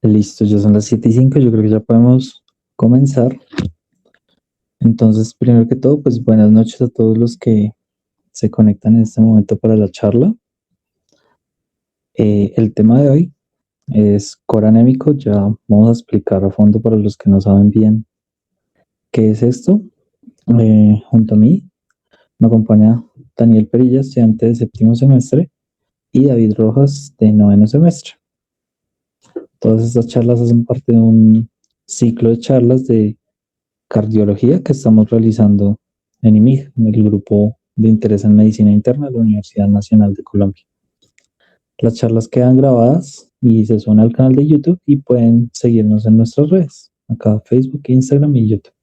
Listo, ya son las 7:05, yo creo que ya podemos comenzar. Entonces, primero que todo, pues buenas noches a todos los que se conectan en este momento para la charla. El tema de hoy es core anémico. Ya vamos a explicar a fondo para los que no saben bien qué es esto. Junto a mí me acompaña Daniel Perilla, estudiante de séptimo semestre, y David Rojas, de noveno semestre. Todas estas charlas hacen parte de un ciclo de charlas de cardiología que estamos realizando en IMIG, en el grupo de interés en medicina interna de la Universidad Nacional de Colombia. Las charlas quedan grabadas y se suben al canal de YouTube y pueden seguirnos en nuestras redes, acá Facebook, Instagram y YouTube.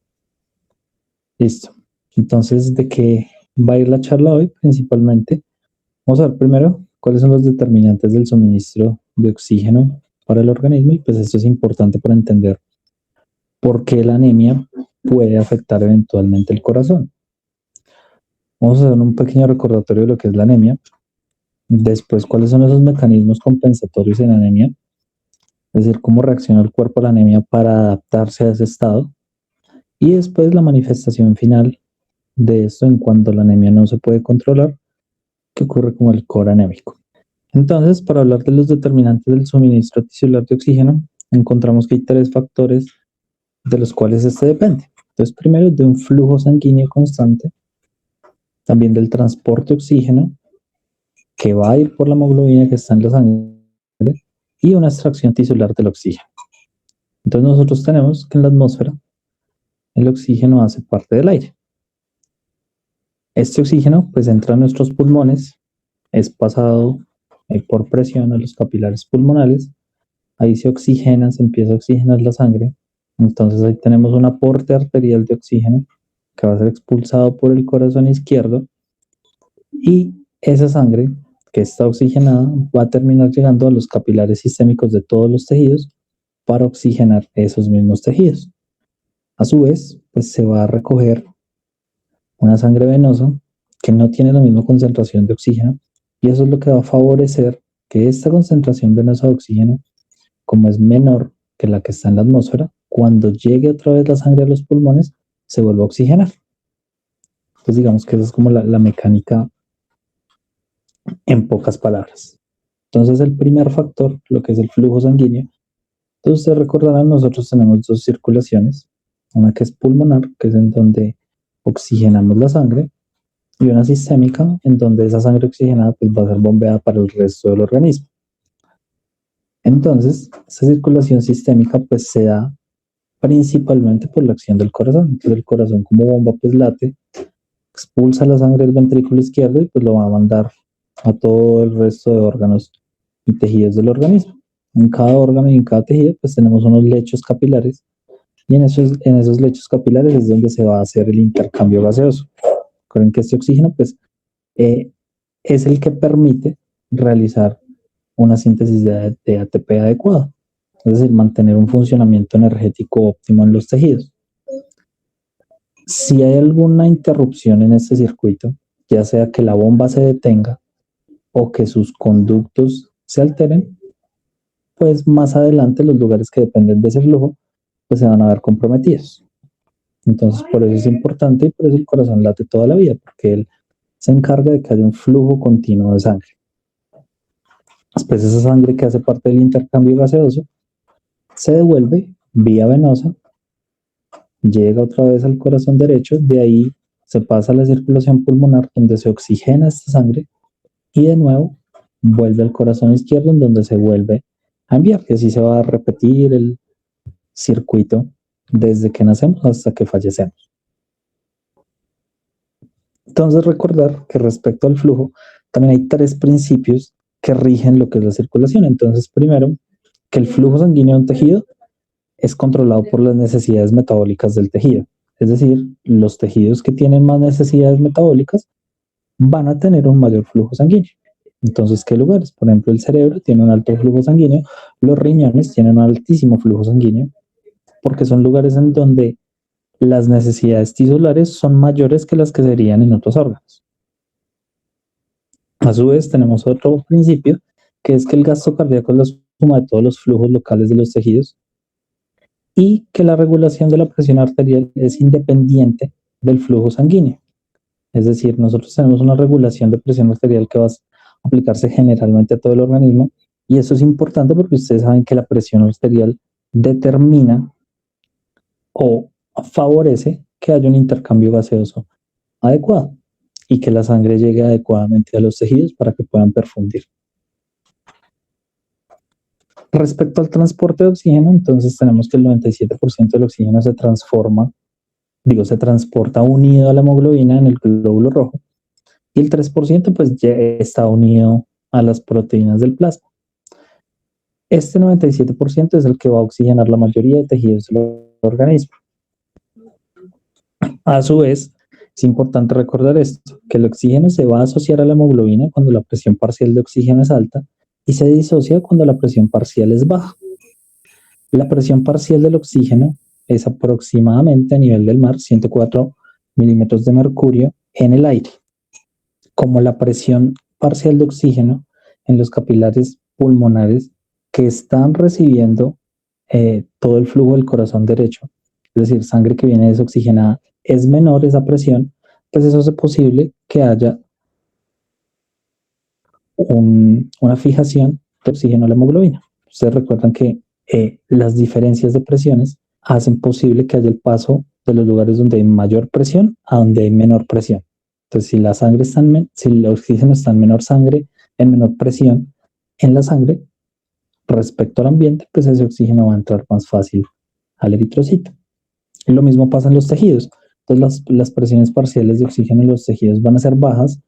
Listo. Entonces, ¿de qué va a ir la charla hoy? Principalmente, vamos a ver primero cuáles son los determinantes del suministro de oxígeno para el organismo, y pues esto es importante para entender por qué la anemia puede afectar eventualmente el corazón. Vamos a hacer un pequeño recordatorio de lo que es la anemia. Después, cuáles son esos mecanismos compensatorios en anemia, es decir, cómo reacciona el cuerpo a la anemia para adaptarse a ese estado. Y después la manifestación final de esto en cuanto la anemia no se puede controlar, que ocurre como el core anémico. Entonces, para hablar de los determinantes del suministro tisular de oxígeno, encontramos que hay 3 factores de los cuales este depende. Entonces, primero, de un flujo sanguíneo constante, también del transporte de oxígeno, que va a ir por la hemoglobina que está en la sangre, y una extracción tisular del oxígeno. Entonces nosotros tenemos que en la atmósfera el oxígeno hace parte del aire. Este oxígeno pues entra a nuestros pulmones, es pasado por presión a los capilares pulmonales, ahí se oxigena, se empieza a oxigenar la sangre, entonces ahí tenemos un aporte arterial de oxígeno que va a ser expulsado por el corazón izquierdo, y esa sangre que está oxigenada va a terminar llegando a los capilares sistémicos de todos los tejidos para oxigenar esos mismos tejidos. A su vez, pues se va a recoger una sangre venosa que no tiene la misma concentración de oxígeno, y eso es lo que va a favorecer que esta concentración venosa de oxígeno, como es menor que la que está en la atmósfera, cuando llegue otra vez la sangre a los pulmones, se vuelva a oxigenar. Entonces digamos que esa es como la mecánica en pocas palabras. Entonces el primer factor, lo que es el flujo sanguíneo, entonces ustedes recordarán, nosotros tenemos 2 circulaciones, una que es pulmonar, que es en donde oxigenamos la sangre, y una sistémica, en donde esa sangre oxigenada pues va a ser bombeada para el resto del organismo. Entonces, esa circulación sistémica pues se da principalmente por la acción del corazón. Entonces el corazón como bomba pues late, expulsa la sangre del ventrículo izquierdo y pues lo va a mandar a todo el resto de órganos y tejidos del organismo. En cada órgano y en cada tejido pues tenemos unos lechos capilares, y en esos lechos capilares es donde se va a hacer el intercambio gaseoso. Recuerden que este oxígeno pues es el que permite realizar una síntesis de ATP adecuada, es decir, mantener un funcionamiento energético óptimo en los tejidos. Si hay alguna interrupción en este circuito, ya sea que la bomba se detenga o que sus conductos se alteren, pues más adelante los lugares que dependen de ese flujo pues se van a ver comprometidos. Entonces por eso es importante, y por eso el corazón late toda la vida, porque él se encarga de que haya un flujo continuo de sangre. Después esa sangre que hace parte del intercambio gaseoso se devuelve vía venosa, llega otra vez al corazón derecho, de ahí se pasa a la circulación pulmonar donde se oxigena esta sangre, y de nuevo vuelve al corazón izquierdo en donde se vuelve a enviar, y así se va a repetir el circuito desde que nacemos hasta que fallecemos. Entonces recordar que respecto al flujo también hay 3 principios que rigen lo que es la circulación. Entonces primero, que el flujo sanguíneo de un tejido es controlado por las necesidades metabólicas del tejido. Es decir, los tejidos que tienen más necesidades metabólicas van a tener un mayor flujo sanguíneo. Entonces, ¿qué lugares? Por ejemplo, el cerebro tiene un alto flujo sanguíneo, los riñones tienen un altísimo flujo sanguíneo, porque son lugares en donde las necesidades tisulares son mayores que las que serían en otros órganos. A su vez, tenemos otro principio, que es que el gasto cardíaco es la suma de todos los flujos locales de los tejidos y que la regulación de la presión arterial es independiente del flujo sanguíneo. Es decir, nosotros tenemos una regulación de presión arterial que va a aplicarse generalmente a todo el organismo y eso es importante porque ustedes saben que la presión arterial determina o favorece que haya un intercambio gaseoso adecuado y que la sangre llegue adecuadamente a los tejidos para que puedan perfundir. Respecto al transporte de oxígeno, entonces tenemos que el 97% del oxígeno se transporta unido a la hemoglobina en el glóbulo rojo y el 3% pues ya está unido a las proteínas del plasma. Este 97% es el que va a oxigenar la mayoría de tejidos del organismo. A su vez, es importante recordar esto, que el oxígeno se va a asociar a la hemoglobina cuando la presión parcial de oxígeno es alta y se disocia cuando la presión parcial es baja. La presión parcial del oxígeno es aproximadamente a nivel del mar, 104 milímetros de mercurio en el aire. Como la presión parcial de oxígeno en los capilares pulmonares que están recibiendo todo el flujo del corazón derecho, es decir, sangre que viene desoxigenada, es menor esa presión, pues eso hace posible que haya una fijación de oxígeno a la hemoglobina. Ustedes recuerdan que las diferencias de presiones hacen posible que haya el paso de los lugares donde hay mayor presión a donde hay menor presión. Entonces, si el oxígeno está en menor presión en la sangre respecto al ambiente, pues ese oxígeno va a entrar más fácil al eritrocito. Y lo mismo pasa en los tejidos. Entonces, las presiones parciales de oxígeno en los tejidos van a ser bajas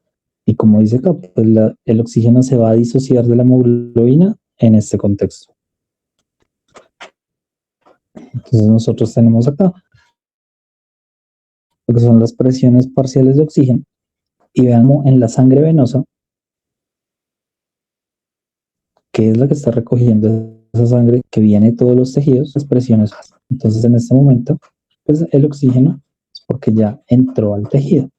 y como dice acá, pues el oxígeno se va a disociar de la hemoglobina en este contexto. Entonces nosotros tenemos acá lo que son las presiones parciales de oxígeno y veamos en la sangre venosa, que es la que está recogiendo esa sangre que viene de todos los tejidos, las presiones bajas. Entonces en este momento, pues el oxígeno es porque ya entró al tejido.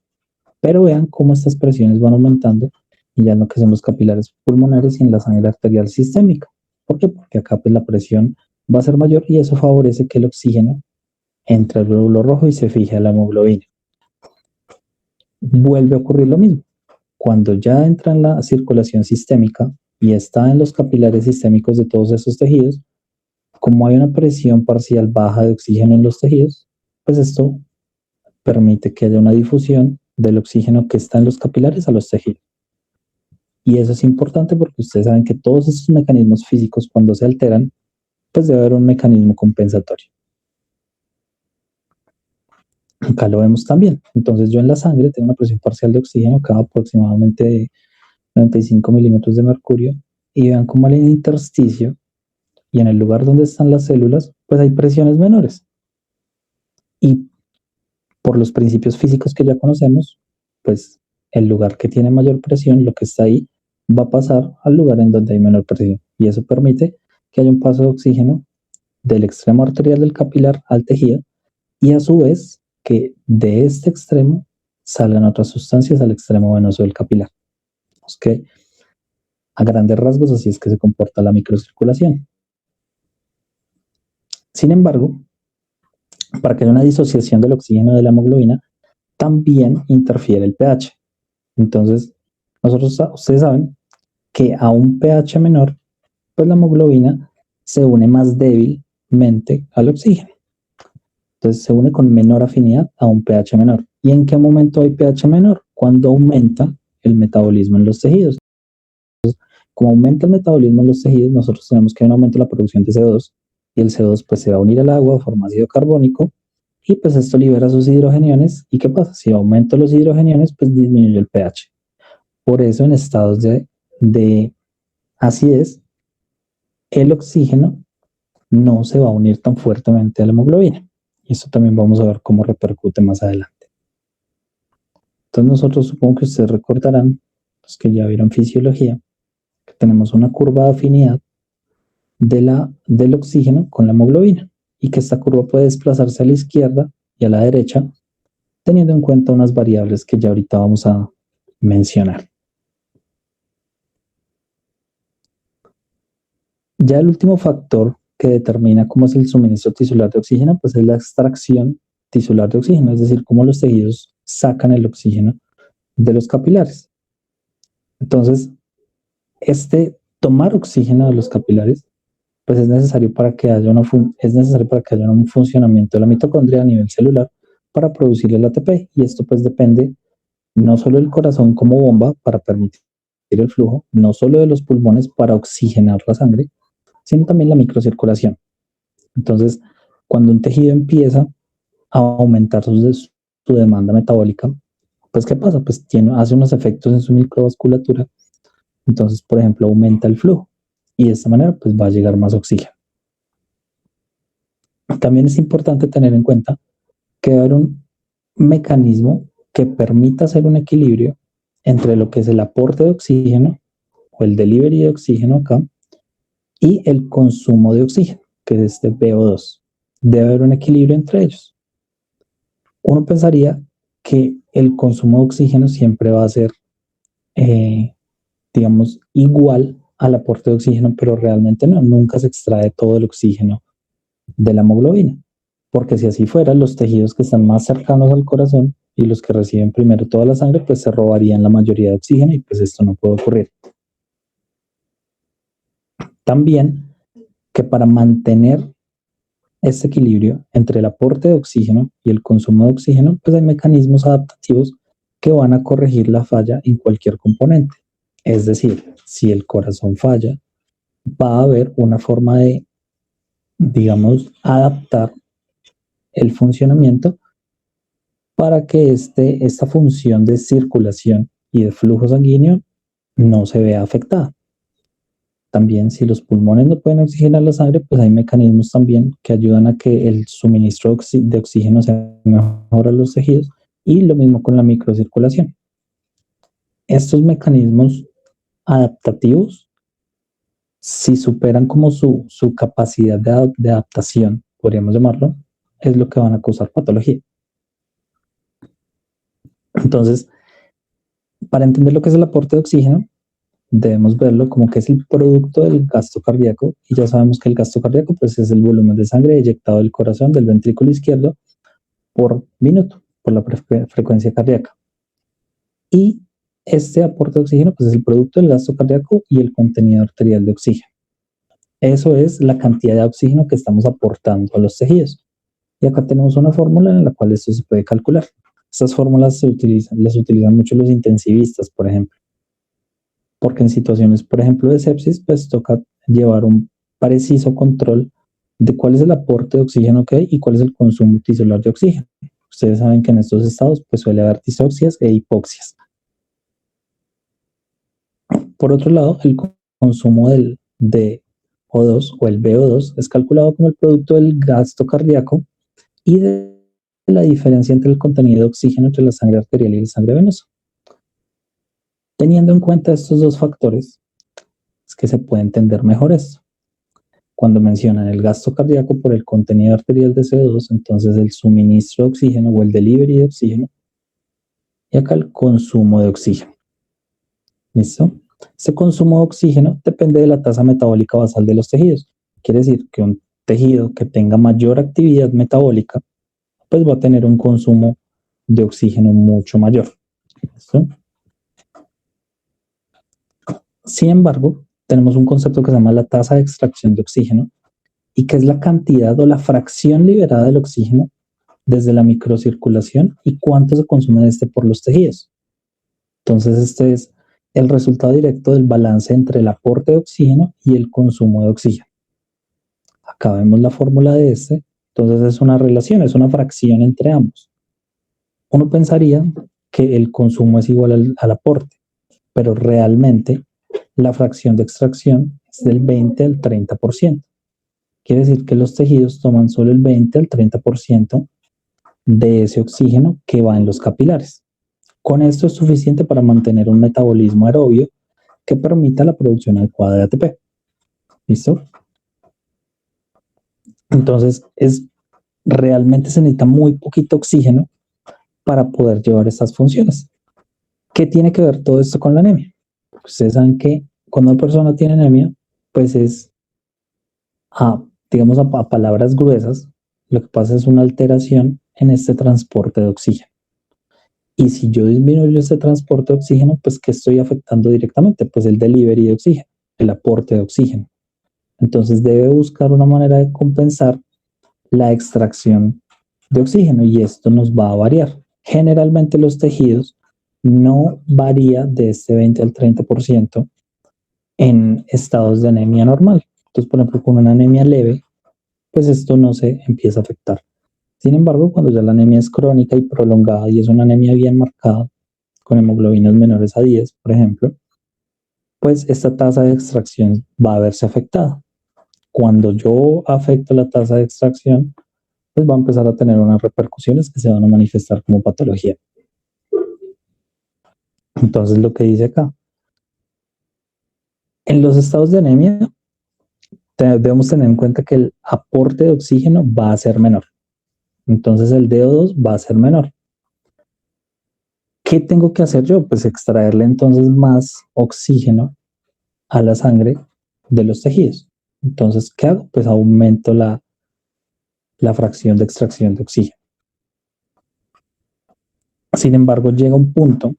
Pero vean cómo estas presiones van aumentando y ya en lo que son los capilares pulmonares y en la sangre arterial sistémica. ¿Por qué? Porque acá pues la presión va a ser mayor y eso favorece que el oxígeno entre al glóbulo rojo y se fije a la hemoglobina. Vuelve a ocurrir lo mismo. Cuando ya entra en la circulación sistémica y está en los capilares sistémicos de todos esos tejidos, como hay una presión parcial baja de oxígeno en los tejidos, pues esto permite que haya una difusión del oxígeno que está en los capilares a los tejidos. Y eso es importante porque ustedes saben que todos estos mecanismos físicos cuando se alteran, pues debe haber un mecanismo compensatorio. Acá lo vemos también. Entonces yo en la sangre tengo una presión parcial de oxígeno cada aproximadamente de 95 milímetros de mercurio y vean cómo en el intersticio y en el lugar donde están las células, pues hay presiones menores. Y por los principios físicos que ya conocemos, pues el lugar que tiene mayor presión, lo que está ahí, va a pasar al lugar en donde hay menor presión. Y eso permite que haya un paso de oxígeno del extremo arterial del capilar al tejido y a su vez que de este extremo salgan otras sustancias al extremo venoso del capilar. ¿Okay? A grandes rasgos así es que se comporta la microcirculación. Sin embargo, para que haya una disociación del oxígeno de la hemoglobina, también interfiere el pH. Entonces, ustedes saben que a un pH menor, pues la hemoglobina se une más débilmente al oxígeno. Entonces se une con menor afinidad a un pH menor. ¿Y en qué momento hay pH menor? Cuando aumenta el metabolismo en los tejidos. Entonces, como aumenta el metabolismo en los tejidos, nosotros tenemos que hay un aumento en la producción de CO2 y el CO2 pues se va a unir al agua, forma ácido carbónico y pues esto libera sus hidrogeniones. ¿Y qué pasa? Si aumento los hidrogeniones, pues disminuye el pH. Por eso en estados de acidez, el oxígeno no se va a unir tan fuertemente a la hemoglobina. Y esto también vamos a ver cómo repercute más adelante. Entonces nosotros supongo que ustedes recordarán, los que ya vieron fisiología, que tenemos una curva de afinidad del oxígeno con la hemoglobina y que esta curva puede desplazarse a la izquierda y a la derecha teniendo en cuenta unas variables que ya ahorita vamos a mencionar. Ya el último factor que determina cómo es el suministro tisular de oxígeno, pues es la extracción tisular de oxígeno, es decir, cómo los tejidos sacan el oxígeno de los capilares. Entonces, tomar oxígeno de los capilares, pues es necesario para que haya un funcionamiento de la mitocondria a nivel celular para producir el ATP. Y esto pues depende no solo del corazón como bomba para permitir el flujo, no solo de los pulmones para oxigenar la sangre, sino también la microcirculación. Entonces, cuando un tejido empieza a aumentar su demanda metabólica, pues ¿qué pasa? Pues hace unos efectos en su microvasculatura. Entonces, por ejemplo, aumenta el flujo y de esta manera pues va a llegar más oxígeno. También es importante tener en cuenta que debe haber un mecanismo que permita hacer un equilibrio entre lo que es el aporte de oxígeno o el delivery de oxígeno acá y el consumo de oxígeno, que es este VO2. Debe haber un equilibrio entre ellos. Uno pensaría que el consumo de oxígeno siempre va a ser, digamos, igual al aporte de oxígeno, pero realmente no, nunca se extrae todo el oxígeno de la hemoglobina, porque si así fuera, los tejidos que están más cercanos al corazón y los que reciben primero toda la sangre, pues se robarían la mayoría de oxígeno y pues esto no puede ocurrir. También que para mantener este equilibrio entre el aporte de oxígeno y el consumo de oxígeno, pues hay mecanismos adaptativos que van a corregir la falla en cualquier componente. Es decir, si el corazón falla, va a haber una forma de, digamos, adaptar el funcionamiento para que esta función de circulación y de flujo sanguíneo no se vea afectada. También, si los pulmones no pueden oxigenar la sangre, pues hay mecanismos también que ayudan a que el suministro de oxígeno sea mejor a los tejidos, y lo mismo con la microcirculación. Estos mecanismos adaptativos, si superan como su capacidad de adaptación, podríamos llamarlo, es lo que van a causar patología. Entonces, para entender lo que es el aporte de oxígeno, debemos verlo como que es el producto del gasto cardíaco, y ya sabemos que el gasto cardíaco pues es el volumen de sangre eyectado del corazón del ventrículo izquierdo por minuto, por la frecuencia cardíaca. Y este aporte de oxígeno pues es el producto del gasto cardíaco y el contenido arterial de oxígeno. Eso es la cantidad de oxígeno que estamos aportando a los tejidos. Y acá tenemos una fórmula en la cual esto se puede calcular. Estas fórmulas las utilizan mucho los intensivistas, por ejemplo, porque en situaciones, por ejemplo, de sepsis, pues toca llevar un preciso control de cuál es el aporte de oxígeno que hay y cuál es el consumo tisular de oxígeno. Ustedes saben que en estos estados pues suele haber disoxias e hipoxias. Por otro lado, el consumo de O2 o el VO2 es calculado como el producto del gasto cardíaco y de la diferencia entre el contenido de oxígeno entre la sangre arterial y la sangre venosa. Teniendo en cuenta estos dos factores, es que se puede entender mejor esto. Cuando mencionan el gasto cardíaco por el contenido arterial de CO2, entonces el suministro de oxígeno o el delivery de oxígeno, y acá el consumo de oxígeno. ¿Listo? Este consumo de oxígeno depende de la tasa metabólica basal de los tejidos. Quiere decir que un tejido que tenga mayor actividad metabólica, pues va a tener un consumo de oxígeno mucho mayor. ¿Listo? Sin embargo, tenemos un concepto que se llama la tasa de extracción de oxígeno, y que es la cantidad o la fracción liberada del oxígeno desde la microcirculación y cuánto se consume de este por los tejidos. Entonces, este es el resultado directo del balance entre el aporte de oxígeno y el consumo de oxígeno. Acá vemos la fórmula de este. Entonces es una relación, es una fracción entre ambos. Uno pensaría que el consumo es igual al aporte, pero realmente la fracción de extracción es del 20 al 30%. Quiere decir que los tejidos toman solo el 20 al 30% de ese oxígeno que va en los capilares. Con esto es suficiente para mantener un metabolismo aerobio que permita la producción adecuada de ATP. ¿Listo? Entonces, realmente se necesita muy poquito oxígeno para poder llevar estas funciones. ¿Qué tiene que ver todo esto con la anemia? Ustedes saben que cuando una persona tiene anemia, pues es a, digamos, a palabras gruesas, lo que pasa es una alteración en este transporte de oxígeno. Y si yo disminuyo ese transporte de oxígeno, pues ¿qué estoy afectando directamente? Pues el delivery de oxígeno, el aporte de oxígeno. Entonces debe buscar una manera de compensar la extracción de oxígeno y esto nos va a variar. Generalmente los tejidos no varía de este 20 al 30% en estados de anemia normal. Entonces, por ejemplo, con una anemia leve, pues esto no se empieza a afectar. Sin embargo, cuando ya la anemia es crónica y prolongada y es una anemia bien marcada, con hemoglobinas menores a 10, por ejemplo, pues esta tasa de extracción va a verse afectada. Cuando yo afecto la tasa de extracción, pues va a empezar a tener unas repercusiones que se van a manifestar como patología. Entonces, lo que dice acá, en los estados de anemia, debemos tener en cuenta que el aporte de oxígeno va a ser menor. Entonces, el DO2 va a ser menor. ¿Qué tengo que hacer yo? Pues extraerle entonces más oxígeno a la sangre de los tejidos. Entonces, ¿qué hago? Pues aumento la fracción de extracción de oxígeno. Sin embargo, llega un punto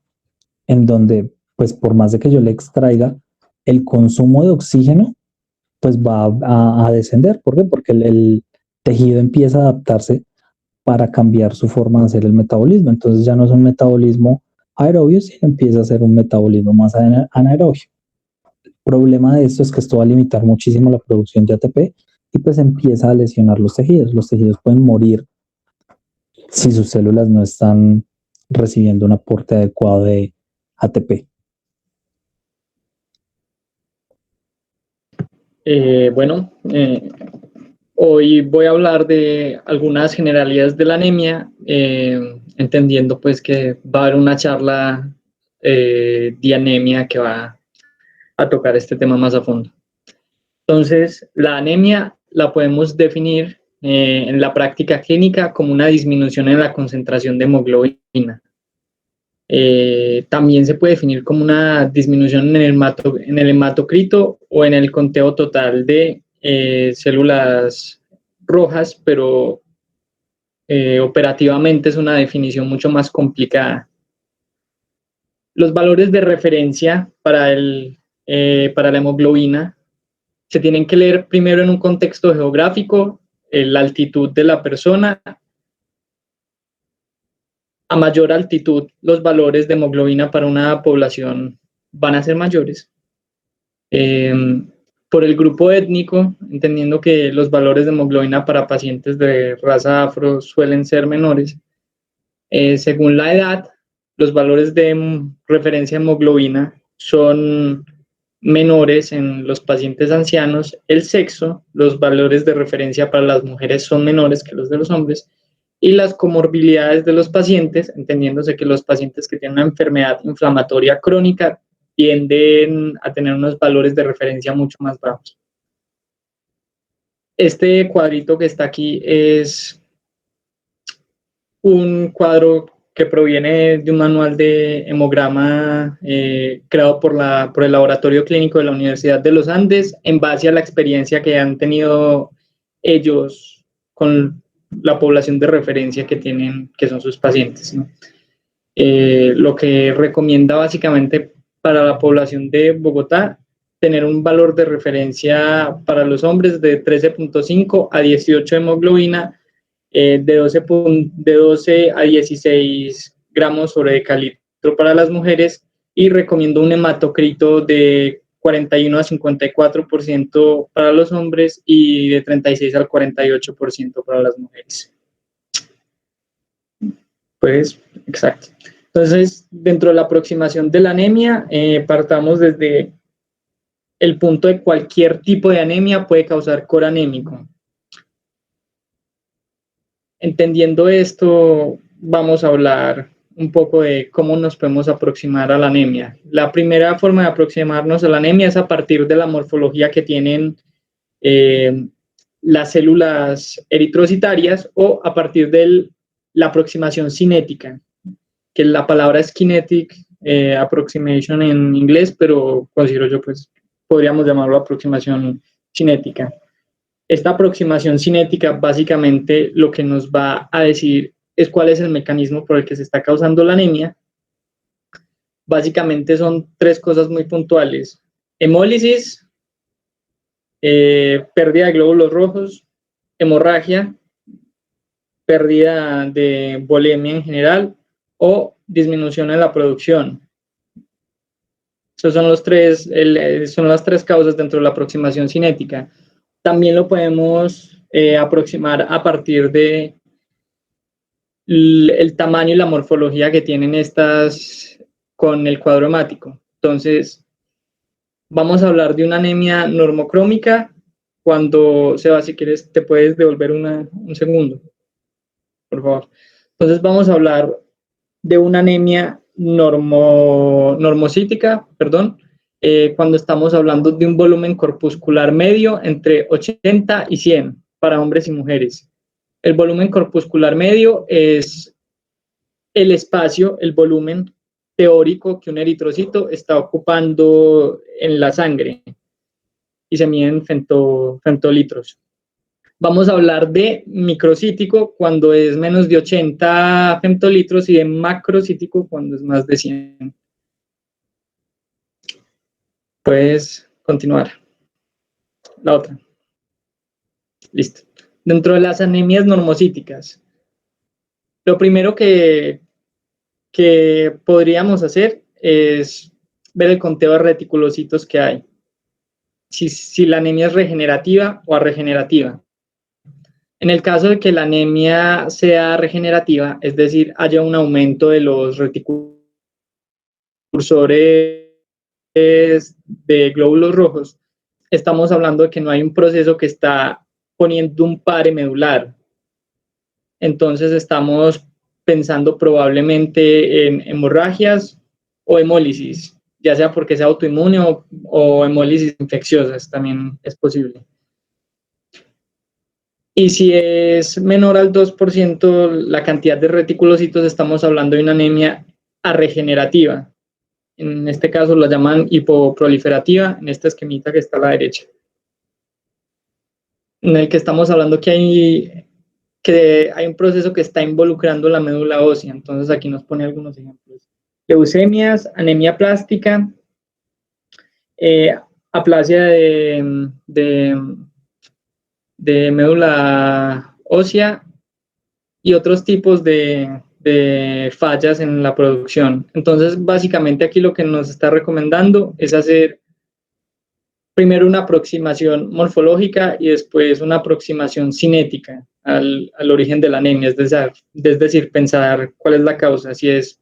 en donde, pues por más de que yo le extraiga, el consumo de oxígeno, pues va a descender. ¿Por qué? Porque el tejido empieza a adaptarse para cambiar su forma de hacer el metabolismo. Entonces ya no es un metabolismo aerobio, sino empieza a ser un metabolismo más anaerobio. El problema de esto es que esto va a limitar muchísimo la producción de ATP y pues empieza a lesionar los tejidos. Los tejidos pueden morir si sus células no están recibiendo un aporte adecuado de ATP. Bueno, hoy voy a hablar de algunas generalidades de la anemia, entendiendo pues que va a haber una charla de anemia que va a tocar este tema más a fondo. Entonces, la anemia la podemos definir en la práctica clínica como una disminución en la concentración de hemoglobina. También se puede definir como una disminución en el hematocrito o en el conteo total de células rojas, pero operativamente es una definición mucho más complicada. Los valores de referencia para la hemoglobina se tienen que leer primero en un contexto geográfico, la altitud de la persona. A mayor altitud, los valores de hemoglobina para una población van a ser mayores. Por el grupo étnico, entendiendo que los valores de hemoglobina para pacientes de raza afro suelen ser menores. Según la edad, los valores de referencia de hemoglobina son menores en los pacientes ancianos. El sexo, los valores de referencia para las mujeres son menores que los de los hombres. Y las comorbilidades de los pacientes, entendiéndose que los pacientes que tienen una enfermedad inflamatoria crónica tienden a tener unos valores de referencia mucho más bajos. Este cuadrito que está aquí es un cuadro que proviene de un manual de hemograma creado por el Laboratorio Clínico de la Universidad de los Andes en base a la experiencia que han tenido ellos con la población de referencia que tienen, que son sus pacientes, ¿no? Lo que recomienda básicamente para la población de Bogotá tener un valor de referencia para los hombres de 13.5 a 18 de hemoglobina, de 12 a 16 gramos sobre decalitro para las mujeres, y recomiendo un hematocrito de 41 a 54% para los hombres y de 36 al 48% para las mujeres. Pues, exacto. Entonces, dentro de la aproximación de la anemia, partamos desde el punto de cualquier tipo de anemia puede causar cor anémico. Entendiendo esto, vamos a hablar un poco de cómo nos podemos aproximar a la anemia. La primera forma de aproximarnos a la anemia es a partir de la morfología que tienen las células eritrocitarias o a partir de la aproximación cinética, que la palabra es kinetic approximation en inglés, pero considero yo pues podríamos llamarlo aproximación cinética. Esta aproximación cinética básicamente lo que nos va a decir es cuál es el mecanismo por el que se está causando la anemia. Básicamente son 3 cosas muy puntuales: hemólisis, pérdida de glóbulos rojos, hemorragia, pérdida de volemia en general o disminución en la producción. Esos son son las 3 causas dentro de la aproximación cinética. También lo podemos aproximar a partir de el tamaño y la morfología que tienen estas con el cuadro hemático. Entonces, vamos a hablar de una anemia normocrómica. Cuando, Seba, si quieres, te puedes devolver un segundo, por favor. Entonces, vamos a hablar de una anemia normocítica, cuando estamos hablando de un volumen corpuscular medio entre 80 y 100 para hombres y mujeres. El volumen corpuscular medio es el espacio, el volumen teórico que un eritrocito está ocupando en la sangre y se mide en femtolitros. Vamos a hablar de microcítico cuando es menos de 80 femtolitros y de macrocítico cuando es más de 100. Puedes continuar. La otra. Listo. Dentro de las anemias normocíticas, lo primero que podríamos hacer es ver el conteo de reticulocitos que hay. Si la anemia es regenerativa o arregenerativa. En el caso de que la anemia sea regenerativa, es decir, haya un aumento de los reticulocursores de glóbulos rojos, estamos hablando de que no hay un proceso que está poniendo un pare medular. Entonces estamos pensando probablemente en hemorragias o hemólisis, ya sea porque sea autoinmune o hemólisis infecciosas, también es posible. Y si es menor al 2% la cantidad de reticulocitos, estamos hablando de una anemia arregenerativa. En este caso la llaman hipoproliferativa, en esta esquemita que está a la derecha. En el que estamos hablando que hay un proceso que está involucrando la médula ósea. Entonces aquí nos pone algunos ejemplos: leucemias, anemia plástica, aplasia de médula ósea y otros tipos de fallas en la producción. Entonces, básicamente aquí lo que nos está recomendando es hacer primero una aproximación morfológica y después una aproximación cinética al origen de la anemia, es decir, pensar cuál es la causa, si es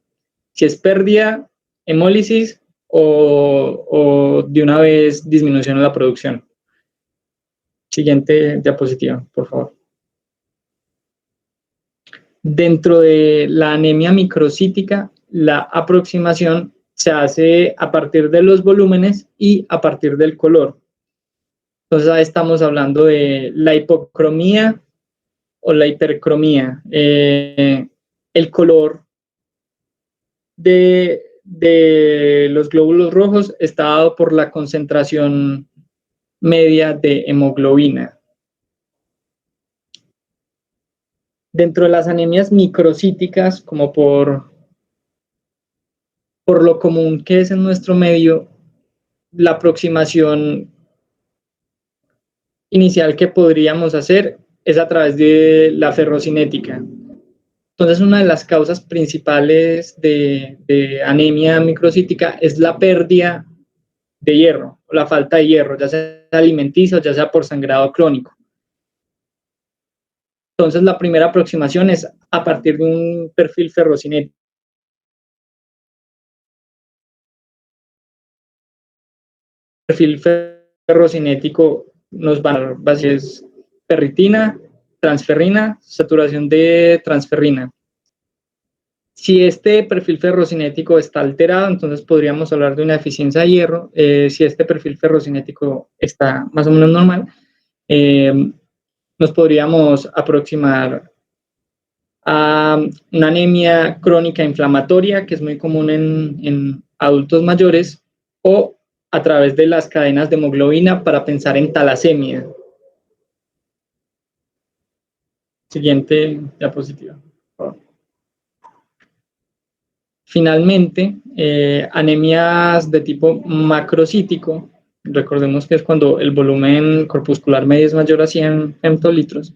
pérdida, hemólisis o de una vez disminución en la producción. Siguiente diapositiva, por favor. Dentro de la anemia microcítica, la aproximación se hace a partir de los volúmenes y a partir del color. Entonces ahí estamos hablando de la hipocromía o la hipercromía. El color de los glóbulos rojos está dado por la concentración media de hemoglobina. Dentro de las anemias microcíticas, como por lo común que es en nuestro medio, la aproximación inicial que podríamos hacer es a través de la ferrocinética. Entonces, una de las causas principales de anemia microcítica es la pérdida de hierro o la falta de hierro, ya sea alimenticio o ya sea por sangrado crónico. Entonces, la primera aproximación es a partir de un perfil ferrocinético. El perfil ferrocinético nos va a dar bases ferritina, transferrina, saturación de transferrina. Si este perfil ferrocinético está alterado, entonces podríamos hablar de una deficiencia de hierro. Si este perfil ferrocinético está más o menos normal, nos podríamos aproximar a una anemia crónica inflamatoria, que es muy común en adultos mayores, o a través de las cadenas de hemoglobina para pensar en talasemia. Siguiente diapositiva, por favor. Finalmente, anemias de tipo macrocítico, recordemos que es cuando el volumen corpuscular medio es mayor a 100 femtolitros.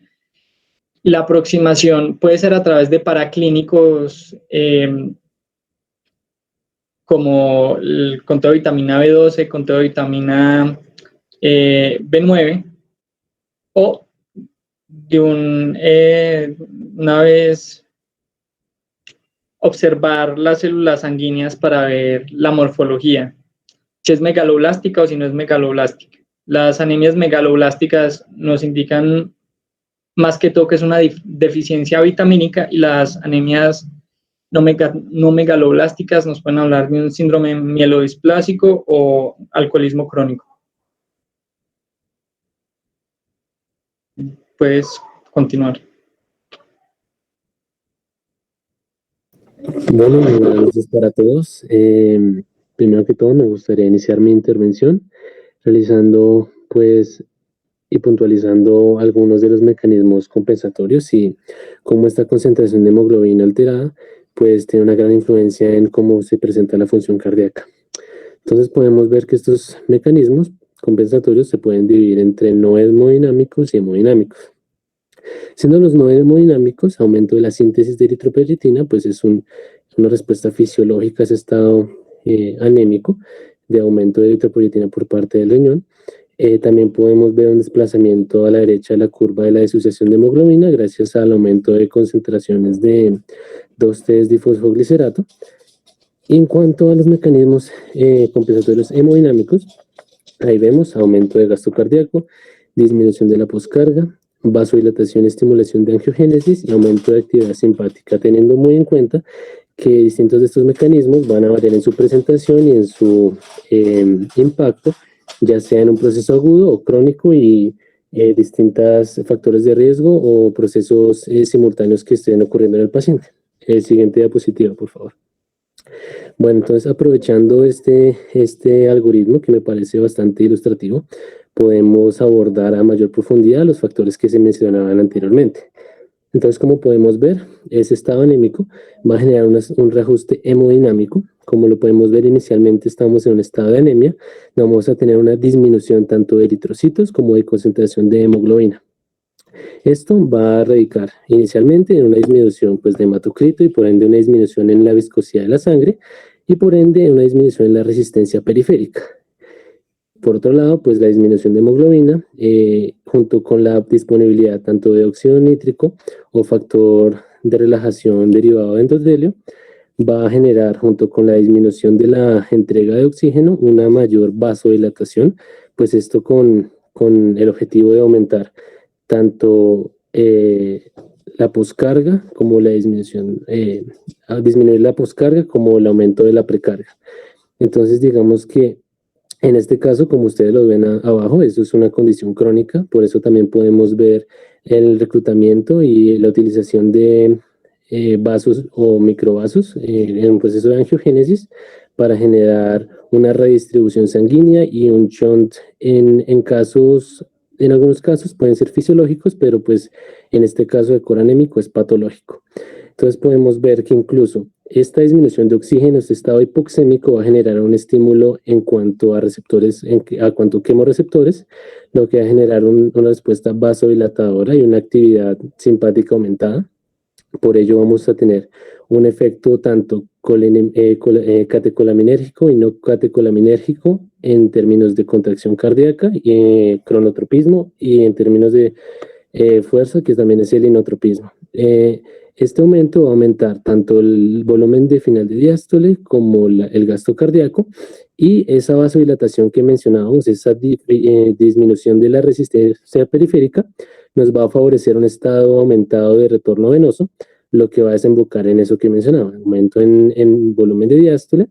La aproximación puede ser a través de paraclínicos como el conteo de vitamina B12, conteo de vitamina B9, o de una vez observar las células sanguíneas para ver la morfología, si es megaloblástica o si no es megaloblástica. Las anemias megaloblásticas nos indican más que todo que es una deficiencia vitamínica, y las anemias no megaloblásticas nos pueden hablar de un síndrome mielodisplásico o alcoholismo crónico. Puedes continuar. Bueno, muy buenas noches para todos. Primero que todo, me gustaría iniciar mi intervención realizando, pues, y puntualizando algunos de los mecanismos compensatorios y cómo esta concentración de hemoglobina alterada, pues, tiene una gran influencia en cómo se presenta la función cardíaca. Entonces, podemos ver que estos mecanismos compensatorios se pueden dividir entre no hemodinámicos y hemodinámicos. Siendo los no hemodinámicos, aumento de la síntesis de eritropoyetina, pues es una respuesta fisiológica a ese estado anémico de aumento de eritropoyetina por parte del riñón. También podemos ver un desplazamiento a la derecha de la curva de la disociación de hemoglobina gracias al aumento de concentraciones de 2,3-difosfoglicerato. Y en cuanto a los mecanismos compensatorios hemodinámicos, ahí vemos aumento de gasto cardíaco, disminución de la poscarga, vasodilatación, estimulación de angiogénesis y aumento de actividad simpática, teniendo muy en cuenta que distintos de estos mecanismos van a variar en su presentación y en su impacto, ya sea en un proceso agudo o crónico, y distintos factores de riesgo o procesos simultáneos que estén ocurriendo en el paciente. Siguiente diapositiva, por favor. Bueno, entonces aprovechando este algoritmo que me parece bastante ilustrativo, podemos abordar a mayor profundidad los factores que se mencionaban anteriormente. Entonces, como podemos ver, ese estado anémico va a generar un reajuste hemodinámico. Como lo podemos ver, inicialmente estamos en un estado de anemia, vamos a tener una disminución tanto de eritrocitos como de concentración de hemoglobina. Esto va a radicar inicialmente en una disminución, pues, de hematocrito, y por ende una disminución en la viscosidad de la sangre, y por ende una disminución en la resistencia periférica. Por otro lado, pues la disminución de hemoglobina, junto con la disponibilidad tanto de óxido nítrico o factor de relajación derivado de endotelio, va a generar, junto con la disminución de la entrega de oxígeno, una mayor vasodilatación, pues esto con el objetivo de aumentar tanto la poscarga como la disminución, disminuir la poscarga como el aumento de la precarga. Entonces, digamos que en este caso, como ustedes lo ven abajo, eso es una condición crónica, por eso también podemos ver el reclutamiento y la utilización de vasos o microvasos en un proceso de angiogénesis para generar una redistribución sanguínea y un shunt en algunos casos pueden ser fisiológicos, pero pues en este caso de core anémico es patológico. Entonces podemos ver que incluso esta disminución de oxígeno, este estado hipoxémico, va a generar un estímulo en cuanto a receptores, a cuanto a quimorreceptores, lo que va a generar una respuesta vasodilatadora y una actividad simpática aumentada. Por ello vamos a tener un efecto tanto catecolaminérgico y no catecolaminérgico en términos de contracción cardíaca, cronotropismo, y en términos de fuerza, que también es el inotropismo. Este aumento va a aumentar tanto el volumen de final de diástole como el gasto cardíaco, y esa vasodilatación que mencionábamos, esa disminución de la resistencia periférica, nos va a favorecer un estado aumentado de retorno venoso, lo que va a desembocar en eso que mencionaba: aumento en volumen de diástole,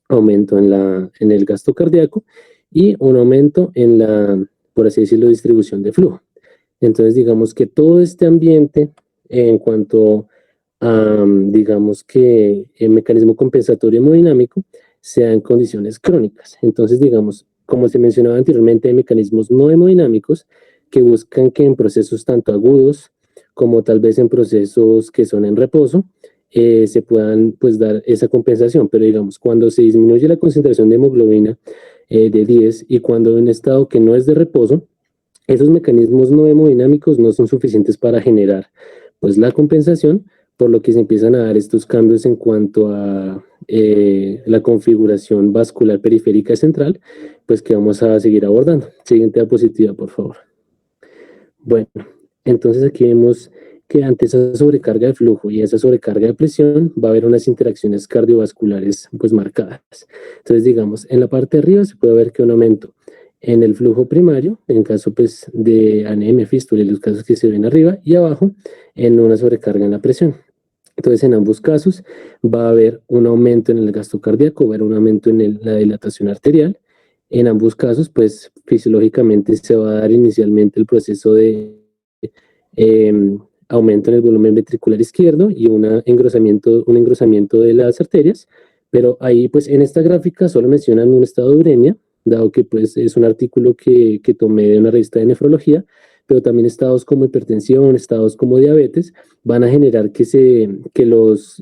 aumento en el gasto cardíaco y un aumento en la, por así decirlo, distribución de flujo. Entonces, digamos que todo este ambiente, en cuanto a, digamos que el mecanismo compensatorio hemodinámico, sea en condiciones crónicas. Entonces, digamos, como se mencionaba anteriormente, hay mecanismos no hemodinámicos que buscan que en procesos tanto agudos como tal vez en procesos que son en reposo, se puedan pues dar esa compensación. Pero digamos, cuando se disminuye la concentración de hemoglobina de 10 y cuando en un estado que no es de reposo, esos mecanismos no hemodinámicos no son suficientes para generar pues la compensación, por lo que se empiezan a dar estos cambios en cuanto a la configuración vascular periférica central, pues que vamos a seguir abordando. Siguiente diapositiva, por favor. Bueno, entonces aquí vemos que ante esa sobrecarga de flujo y esa sobrecarga de presión va a haber unas interacciones cardiovasculares pues marcadas. Entonces digamos, en la parte de arriba se puede ver que un aumento en el flujo primario, en caso pues de anemia, fístula y los casos que se ven arriba, y abajo en una sobrecarga en la presión. Entonces en ambos casos va a haber un aumento en el gasto cardíaco, va a haber un aumento en la dilatación arterial. En ambos casos pues fisiológicamente se va a dar inicialmente el proceso de aumento en el volumen ventricular izquierdo y un engrosamiento de las arterias, pero ahí pues en esta gráfica solo mencionan un estado de uremia, dado que pues es un artículo que tomé de una revista de nefrología, pero también estados como hipertensión, estados como diabetes, van a generar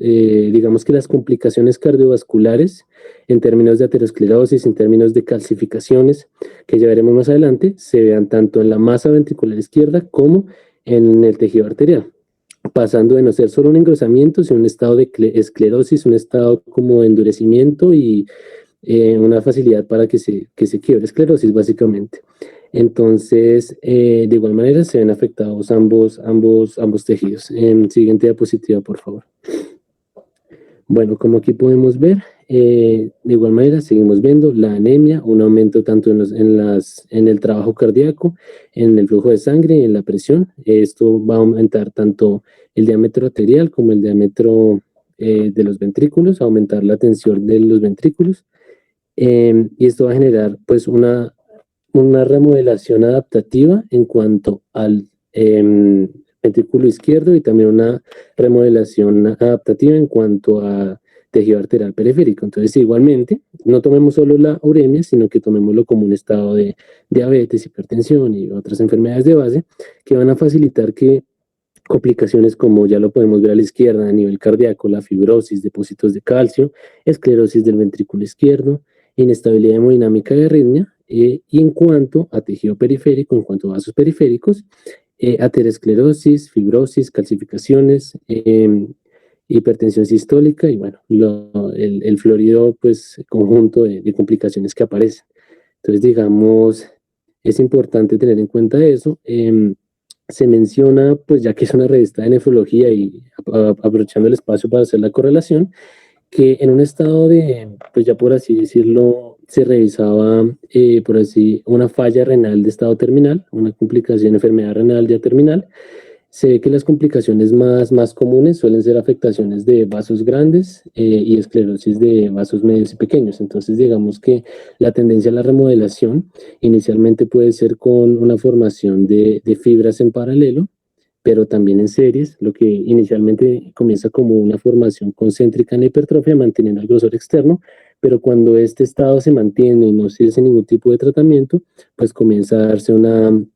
digamos que las complicaciones cardiovasculares en términos de aterosclerosis, en términos de calcificaciones, que ya veremos más adelante, se vean tanto en la masa ventricular izquierda como en el tejido arterial, pasando de no ser solo un engrosamiento, sino un estado de esclerosis, un estado como de endurecimiento y una facilidad para que se quiebre, esclerosis básicamente. Entonces, de igual manera se ven afectados ambos tejidos. Siguiente diapositiva, por favor. Bueno, como aquí podemos ver, de igual manera seguimos viendo la anemia, un aumento tanto en el trabajo cardíaco, en el flujo de sangre y en la presión. Esto va a aumentar tanto el diámetro arterial como el diámetro de los ventrículos, aumentar la tensión de los ventrículos. Y esto va a generar pues una remodelación adaptativa en cuanto al ventrículo izquierdo y también una remodelación adaptativa en cuanto a tejido arterial periférico. Entonces, igualmente, no tomemos solo la uremia, sino que tomémoslo como un estado de diabetes, hipertensión y otras enfermedades de base que van a facilitar que complicaciones como ya lo podemos ver a la izquierda a nivel cardíaco, la fibrosis, depósitos de calcio, esclerosis del ventrículo izquierdo, inestabilidad hemodinámica y arritmia, y en cuanto a tejido periférico, en cuanto a vasos periféricos, aterosclerosis, fibrosis, calcificaciones, hipertensión sistólica y bueno, el florido pues conjunto de complicaciones que aparecen. Entonces digamos, es importante tener en cuenta eso. Se menciona, pues ya que es una revista de nefrología y aprovechando el espacio para hacer la correlación, que en un estado de, pues ya por así decirlo, se revisaba, por así, una falla renal de estado terminal, una complicación, enfermedad renal ya terminal. Se ve que las complicaciones más comunes suelen ser afectaciones de vasos grandes y esclerosis de vasos medios y pequeños. Entonces, digamos que la tendencia a la remodelación inicialmente puede ser con una formación de fibras en paralelo, pero también en series, lo que inicialmente comienza como una formación concéntrica en la hipertrofia, manteniendo el grosor externo, pero cuando este estado se mantiene y no se hace ningún tipo de tratamiento, pues comienza a darse un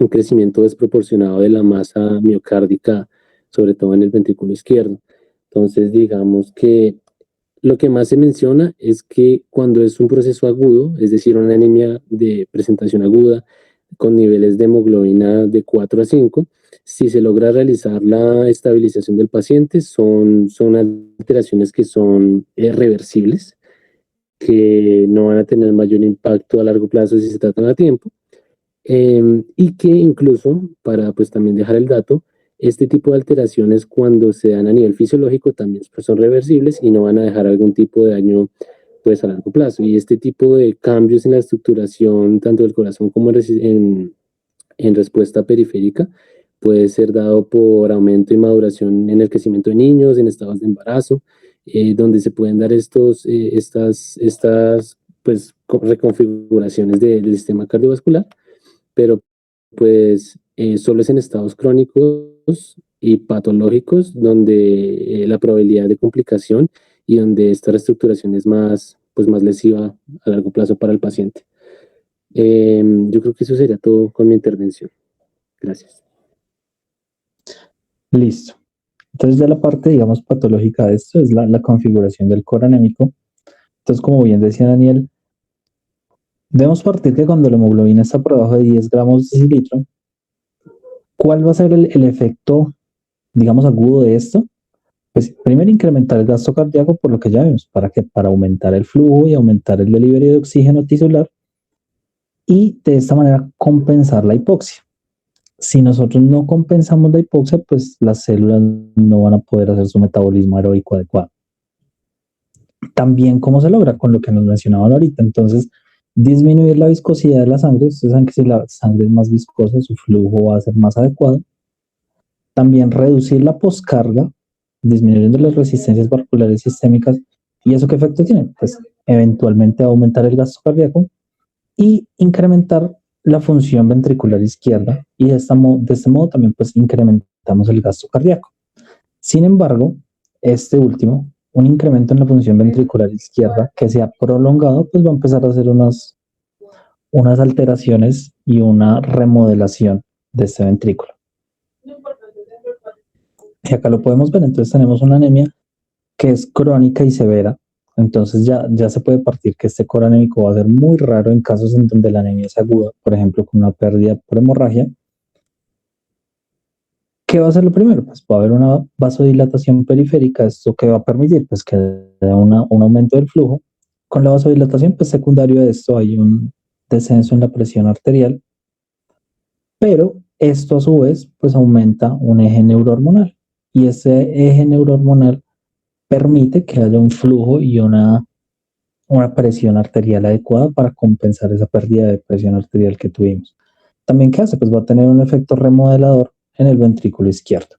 crecimiento desproporcionado de la masa miocárdica, sobre todo en el ventrículo izquierdo. Entonces, digamos que lo que más se menciona es que cuando es un proceso agudo, es decir, una anemia de presentación aguda, con niveles de hemoglobina de 4 a 5, si se logra realizar la estabilización del paciente, son alteraciones que son reversibles, que no van a tener mayor impacto a largo plazo si se tratan a tiempo, y que incluso, para pues también dejar el dato, este tipo de alteraciones cuando se dan a nivel fisiológico también pues, son reversibles y no van a dejar algún tipo de daño pues a largo plazo. Y este tipo de cambios en la estructuración tanto del corazón como en respuesta periférica puede ser dado por aumento y maduración en el crecimiento de niños, en estados de embarazo, donde se pueden dar estas pues, reconfiguraciones del sistema cardiovascular, pero pues solo es en estados crónicos y patológicos donde la probabilidad de complicación y donde esta reestructuración es pues más lesiva a largo plazo para el paciente. Yo creo que eso sería todo con mi intervención. Gracias. Listo. Entonces ya la parte, digamos, patológica de esto es la configuración del core anémico. Entonces, como bien decía Daniel, debemos partir que cuando la hemoglobina está por debajo de 10 gramos de decilitro, ¿cuál va a ser el efecto, digamos, agudo de esto? Pues primero incrementar el gasto cardíaco por lo que ya vimos, para aumentar el flujo y aumentar el delivery de oxígeno tisular y de esta manera compensar la hipoxia. Si nosotros no compensamos la hipoxia, pues las células no van a poder hacer su metabolismo aeróbico adecuado. También, ¿cómo se logra? Con lo que nos mencionaban ahorita. Entonces, disminuir la viscosidad de la sangre. Ustedes saben que si la sangre es más viscosa, su flujo va a ser más adecuado. También reducir la poscarga, disminuyendo las resistencias vasculares sistémicas. ¿Y eso qué efecto tiene? Pues eventualmente va a aumentar el gasto cardíaco y incrementar la función ventricular izquierda y de este modo también pues incrementamos el gasto cardíaco. Sin embargo, este último, un incremento en la función ventricular izquierda que sea prolongado, pues va a empezar a hacer unas alteraciones y una remodelación de este ventrículo. Y acá lo podemos ver, entonces tenemos una anemia que es crónica y severa. Entonces ya se puede partir que este core anémico va a ser muy raro en casos en donde la anemia es aguda, por ejemplo, con una pérdida por hemorragia. ¿Qué va a ser lo primero? Pues va a haber una vasodilatación periférica, esto que va a permitir pues que haya un aumento del flujo. Con la vasodilatación, pues secundario a esto hay un descenso en la presión arterial, pero esto a su vez pues aumenta un eje neurohormonal y ese eje neurohormonal permite que haya un flujo y una presión arterial adecuada para compensar esa pérdida de presión arterial que tuvimos. También, ¿qué hace? Pues va a tener un efecto remodelador en el ventrículo izquierdo.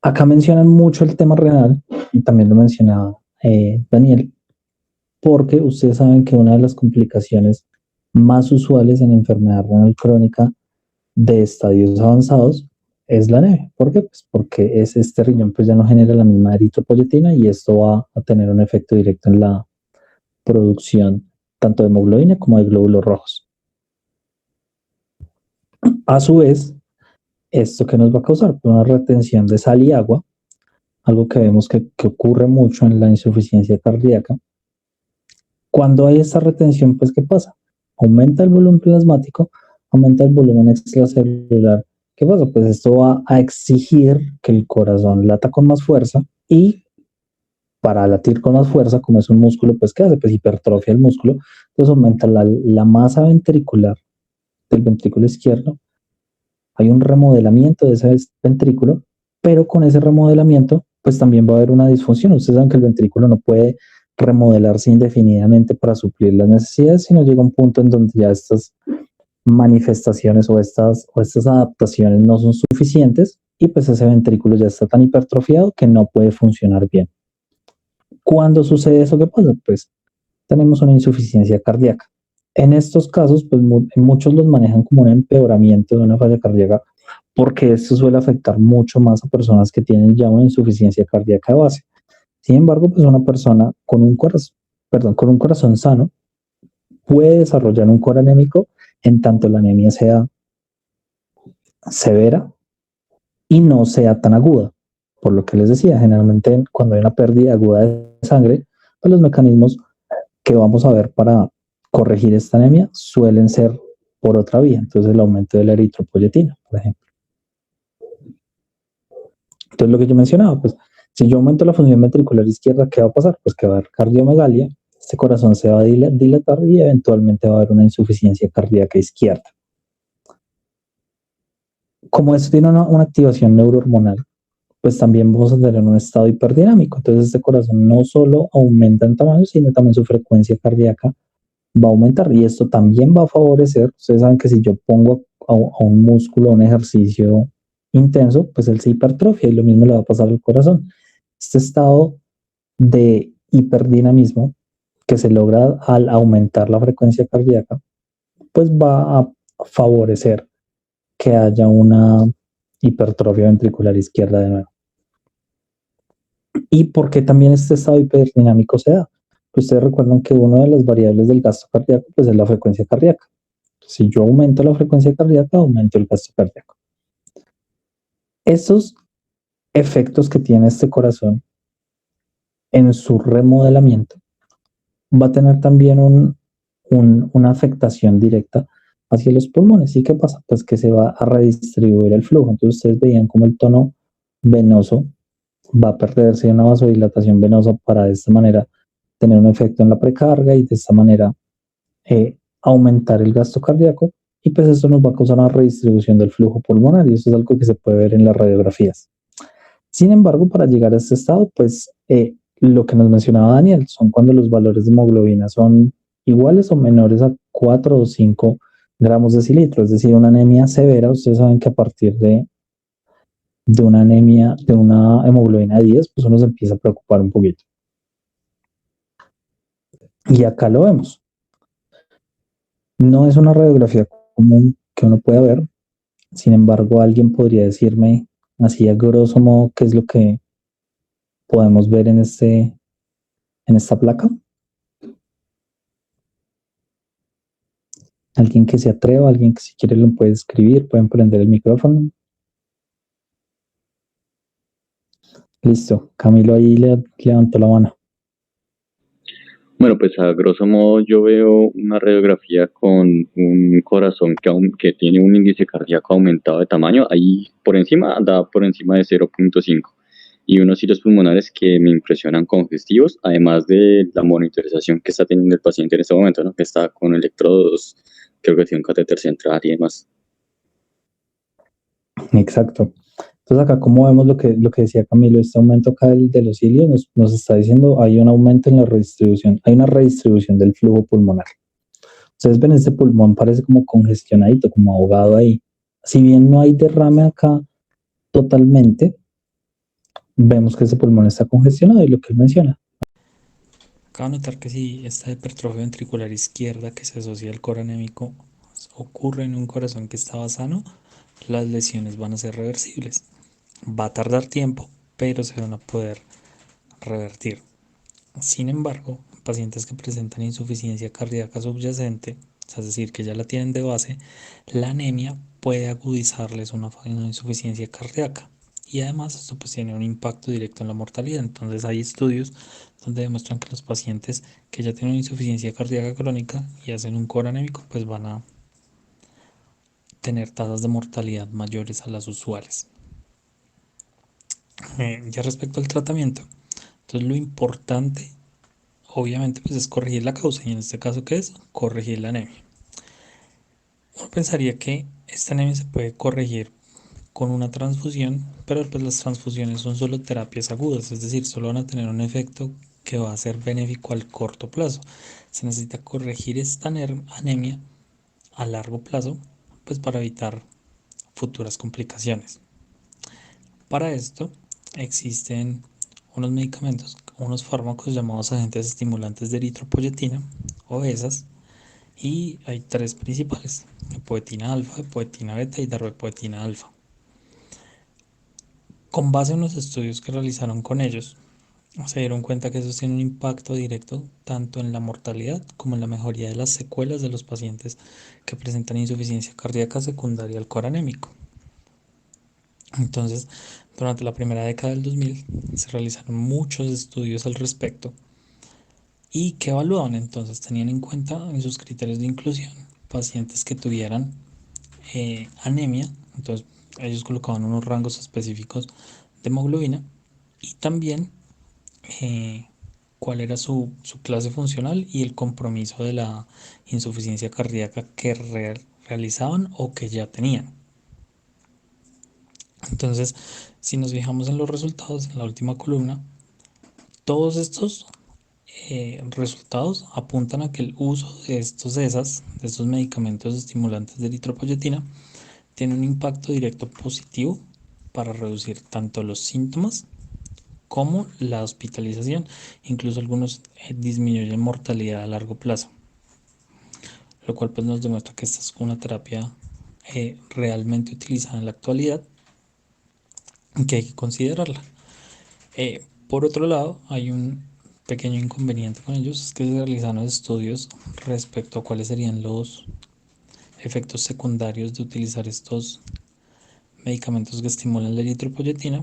Acá mencionan mucho el tema renal, y también lo mencionaba Daniel, porque ustedes saben que una de las complicaciones más usuales en enfermedad renal crónica de estadios avanzados es la anemia. ¿Por qué? Pues porque este riñón pues ya no genera la misma eritropoyetina y esto va a tener un efecto directo en la producción tanto de hemoglobina como de glóbulos rojos. A su vez, ¿esto qué nos va a causar? Una retención de sal y agua, algo que vemos que ocurre mucho en la insuficiencia cardíaca. Cuando hay esta retención, pues ¿qué pasa? Aumenta el volumen plasmático, aumenta el volumen extracelular. ¿Qué pasa? Pues esto va a exigir que el corazón lata con más fuerza y para latir con más fuerza, como es un músculo, pues ¿qué hace? Pues hipertrofia el músculo, entonces aumenta la masa ventricular del ventrículo izquierdo. Hay un remodelamiento de ese ventrículo, pero con ese remodelamiento, pues también va a haber una disfunción. Ustedes saben que el ventrículo no puede remodelarse indefinidamente para suplir las necesidades, sino llega un punto en donde ya estas manifestaciones o estas adaptaciones no son suficientes y pues ese ventrículo ya está tan hipertrofiado que no puede funcionar bien. ¿Cuándo sucede eso? ¿Qué pasa? Pues tenemos una insuficiencia cardíaca. En estos casos, pues muchos los manejan como un empeoramiento de una falla cardíaca porque esto suele afectar mucho más a personas que tienen ya una insuficiencia cardíaca de base. Sin embargo, pues una persona con un corazón sano puede desarrollar un core anémico en tanto la anemia sea severa y no sea tan aguda. Por lo que les decía, generalmente cuando hay una pérdida aguda de sangre, pues los mecanismos que vamos a ver para corregir esta anemia suelen ser por otra vía. Entonces el aumento de la eritropoyetina, por ejemplo. Entonces lo que yo mencionaba, pues si yo aumento la función ventricular izquierda, ¿qué va a pasar? Pues que va a haber cardiomegalia, este corazón se va a dilatar y eventualmente va a haber una insuficiencia cardíaca izquierda. Como esto tiene una activación neurohormonal, pues también vamos a tener un estado hiperdinamico. Entonces este corazón no solo aumenta en tamaño, sino también su frecuencia cardíaca va a aumentar y esto también va a favorecer. Ustedes saben que si yo pongo a un músculo un ejercicio intenso, pues él se hipertrofia y lo mismo le va a pasar al corazón. Este estado de hiperdinamismo que se logra al aumentar la frecuencia cardíaca, pues va a favorecer que haya una hipertrofia ventricular izquierda de nuevo. ¿Y por qué también este estado hiperdinámico se da? Ustedes recuerdan que una de las variables del gasto cardíaco pues, es la frecuencia cardíaca. Si yo aumento la frecuencia cardíaca, aumento el gasto cardíaco. Esos efectos que tiene este corazón en su remodelamiento va a tener también una afectación directa hacia los pulmones. ¿Y qué pasa? Pues que se va a redistribuir el flujo. Entonces ustedes veían como el tono venoso va a perderse una vasodilatación venosa para de esta manera tener un efecto en la precarga y de esta manera aumentar el gasto cardíaco, y pues esto nos va a causar una redistribución del flujo pulmonar, y eso es algo que se puede ver en las radiografías. Sin embargo, para llegar a este estado, pues lo que nos mencionaba Daniel son cuando los valores de hemoglobina son iguales o menores a 4 o 5 gramos de decilitro, es decir, una anemia severa. Ustedes saben que a partir de una anemia, de una hemoglobina de 10, pues uno se empieza a preocupar un poquito. Y acá lo vemos. No es una radiografía común que uno pueda ver. Sin embargo, alguien podría decirme así a grosso modo qué es lo que podemos ver en esta placa. Alguien que se atreva, alguien que si quiere lo puede escribir, pueden prender el micrófono. Listo, Camilo ahí levantó la mano. Bueno, pues a grosso modo yo veo una radiografía con un corazón que tiene un índice cardíaco aumentado de tamaño, ahí por encima, anda por encima de 0.5, y unos cilios pulmonares que me impresionan congestivos, además de la monitorización que está teniendo el paciente en este momento, ¿no? Que está con electrodos, creo que tiene un catéter central y demás. Exacto. Entonces acá como vemos lo que decía Camilo, este aumento acá de los cilios nos está diciendo hay un aumento en la redistribución, hay una redistribución del flujo pulmonar. Ustedes ven este pulmón parece como congestionadito, como ahogado ahí. Si bien no hay derrame acá totalmente, vemos que ese pulmón está congestionado y lo que él menciona. Cabe notar que si esta hipertrofia ventricular izquierda que se asocia al coro anémico ocurre en un corazón que estaba sano, las lesiones van a ser reversibles. Va a tardar tiempo, pero se van a poder revertir. Sin embargo, pacientes que presentan insuficiencia cardíaca subyacente, es decir, que ya la tienen de base, la anemia puede agudizarles una insuficiencia cardíaca. Y además esto pues tiene un impacto directo en la mortalidad. Entonces hay estudios donde demuestran que los pacientes que ya tienen insuficiencia cardíaca crónica y hacen un coro anémico pues van a tener tasas de mortalidad mayores a las usuales. Ya respecto al tratamiento, entonces lo importante obviamente pues es corregir la causa, y en este caso ¿qué es? Corregir la anemia. Uno pensaría que esta anemia se puede corregir con una transfusión, pero pues las transfusiones son solo terapias agudas, es decir, solo van a tener un efecto que va a ser benéfico al corto plazo. Se necesita corregir esta anemia a largo plazo, pues para evitar futuras complicaciones. Para esto existen unos medicamentos, unos fármacos llamados agentes estimulantes de eritropoyetina o ESAs, y hay tres principales: epoetina alfa, epoetina beta y darbepoetina alfa. Con base en los estudios que realizaron con ellos, se dieron cuenta que eso tiene un impacto directo tanto en la mortalidad como en la mejoría de las secuelas de los pacientes que presentan insuficiencia cardíaca secundaria al coro anémico. Entonces, durante la primera década del 2000 se realizaron muchos estudios al respecto, y que evaluaban, entonces tenían en cuenta en sus criterios de inclusión pacientes que tuvieran anemia. Entonces ellos colocaban unos rangos específicos de hemoglobina, y también cuál era su clase funcional y el compromiso de la insuficiencia cardíaca que realizaban o que ya tenían. Entonces, si nos fijamos en los resultados en la última columna, todos estos resultados apuntan a que el uso de de estos medicamentos estimulantes de eritropoyetina, tiene un impacto directo positivo para reducir tanto los síntomas como la hospitalización. Incluso algunos disminuyen mortalidad a largo plazo, lo cual pues nos demuestra que esta es una terapia realmente utilizada en la actualidad, que hay que considerarla. Por otro lado, hay un pequeño inconveniente con ellos, es que se realizaron estudios respecto a cuáles serían los efectos secundarios de utilizar estos medicamentos que estimulan la eritropoyetina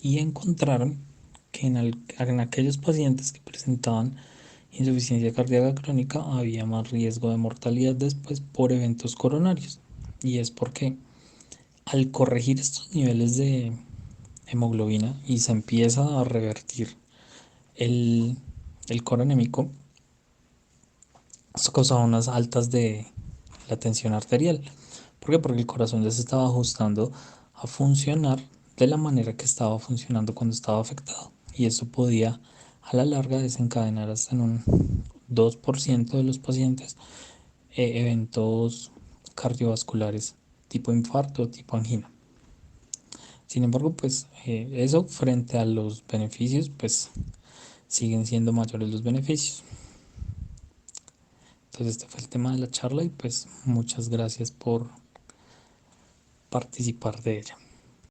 y encontraron que en aquellos pacientes que presentaban insuficiencia cardíaca crónica había más riesgo de mortalidad después por eventos coronarios. Y es porque al corregir estos niveles de hemoglobina y se empieza a revertir el, el coronémico, esto causaba unas altas de la tensión arterial. ¿Por qué? Porque el corazón ya se estaba ajustando a funcionar de la manera que estaba funcionando cuando estaba afectado. Y eso podía a la larga desencadenar hasta en un 2% de los pacientes eventos cardiovasculares tipo infarto o tipo angina. Sin embargo, pues eso frente a los beneficios, pues siguen siendo mayores los beneficios. Entonces este fue el tema de la charla y pues muchas gracias por participar de ella.